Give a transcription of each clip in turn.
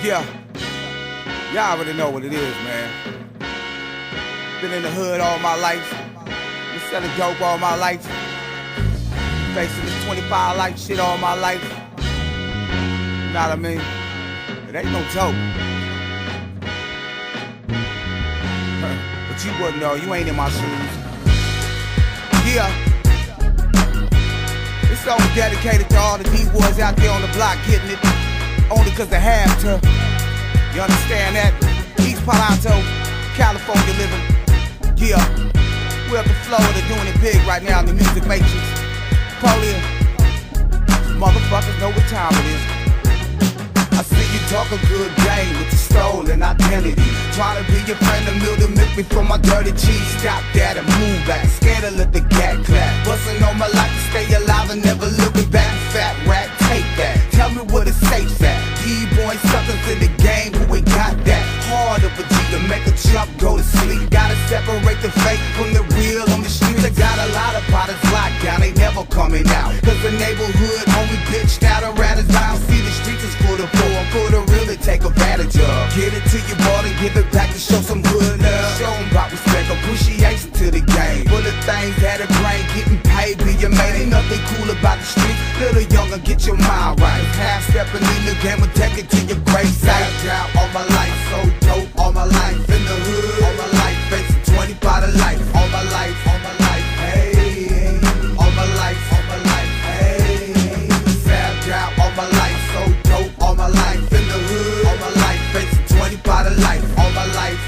Yeah, y'all already know what it is, man. Been in the hood all my life. Been selling dope all my life. Facing this 25 life shit all my life. You know what I mean? It ain't no joke. But you wouldn't know, you ain't in my shoes. Yeah. This song is dedicated to all the D-boys out there on the block getting it. Only cause they have to. You understand that? East Palo Alto, California living. Yeah. We're up in Florida doing it big right now in the music matrix. Polian. Motherfuckers know what time it is. I see you talk a good game with your stolen identity. Trying to be your friend and milk me from my dirty cheese. Stop that and move back. Scared to let the gat clap. Bustin' on my life to stay alive and never looking back. Fat rat, take that. Tell me what it's safe at. D-boy suckers in the game who ain't got that. Hard of a G to make a chump go to sleep. Gotta separate the fake from the real on the streets. I got a lot of potters locked down, they never coming out. Cause the neighborhood homie bitched out around his mouth. See the streets is full of for the real to take advantage of. Get it to your boy and give it back to show some good love. Show them about respect, appreciation to the game. Full of things that are brain, getting paid, be your man. Ain't nothing cool about the street. Little younger, get your mind right. Half stepping in the game, will take it to your great side. Out all my life, so dope, all my life in the hood. All my life, facing 20 by the life. All my life, hey. All my life, hey. Sabbed out all my life, so dope, all my life in the hood. All my life, facing 20 by the life. All my life,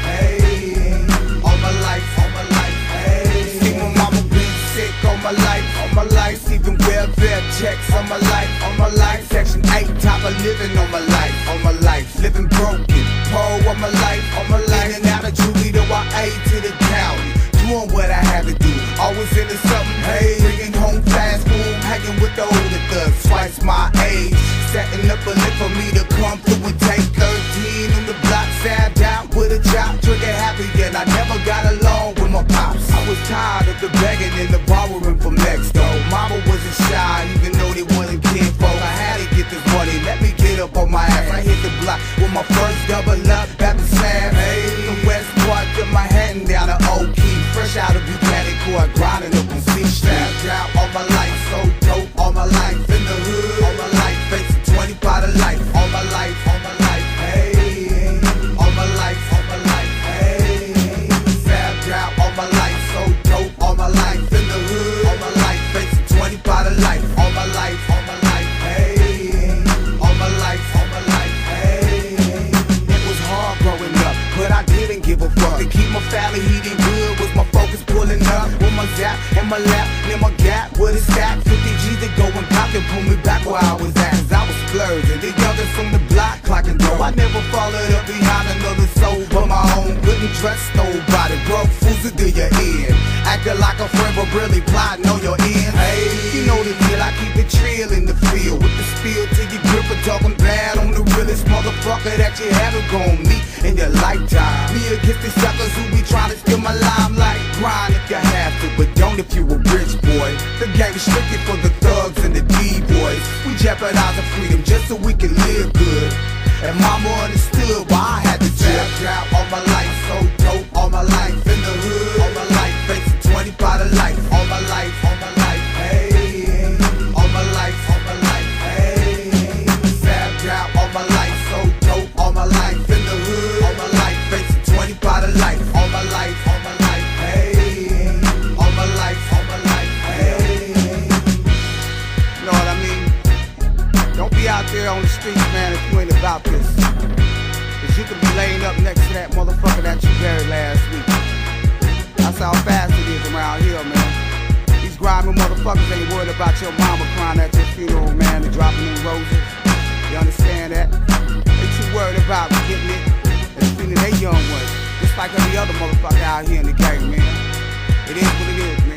hey. All my life, hey. See my mama been sick all my life, even welfare checks on my life, Section 8, top of living on my life, living broken, poor on my life, in and out of juvie to I to the county, doing what I had to do, always into something, hey, bringing home fast food, hanging with the older thugs, twice my age, setting up a lick for me to come through and take 13 on the block, sabbed out with a chop, trigger happy, and I never got along with my pops. I was tired of the begging and the borrowing from next door. Mama wasn't shy, even though they wasn't kinfolk. I had to get this money, let me get up on my ass. I hit the block with my first double up, happy slam. Hey, the west part of my hand down to Oak Key. Fresh out of Buchanan Court, grinding up on C Street. Out all my life, so dope, all my life in the hood. All my life, facing 20 by the life. All my life, hey. All my life, hey. Sabbed out all my life, so dope, all my life in the hood. All my life, facing 20 by the life. All my life, hey. All my life, hey. It was hard growing up, but I didn't give a fuck. To keep my family eating good was my focus, pulling up with my zap in my lap, near my gap with a stack. 50 G's to go and cock and pull me back where I was at. Cause I was splurging, the youngest from the block, clocking dough. I never followed up behind another soul, but my own couldn't dress stole body. Broke fools to do your end. Acting like a friend, but really plotting on your end. Hey, you know the deal, I keep it trill in the field. With the spill to your grip and talking bad on the realest motherfucker that you ever gon' meet in your lifetime. Me against the suckers who be trying to steal my limelight. Grind if you have to, but don't if you a rich boy. The game is strictly for the thugs and the D-boys. We jeopardize our freedom just so we can live good. And mama understood why I had to jab out all my life, so dope, all my life in the hood. All my life, facing 20 by the life. All my life, hey. All my life, hey. Sabbed out all my life, so dope, all my life in the hood. All my life, facing 20 by the life. All my life, hey. All my life, hey. You know what I mean? Don't be out there on the streets, man, if you ain't about this. Cause you could be laying up next to that motherfucker that you buried last week. That's how fast it is around here, man. These grimy motherfuckers ain't worried about your mama crying at your funeral, man, and dropping in roses. You understand that? They too worried about getting it and feeling they young ones. Just like every other motherfucker out here in the game, man. It is what it is, man.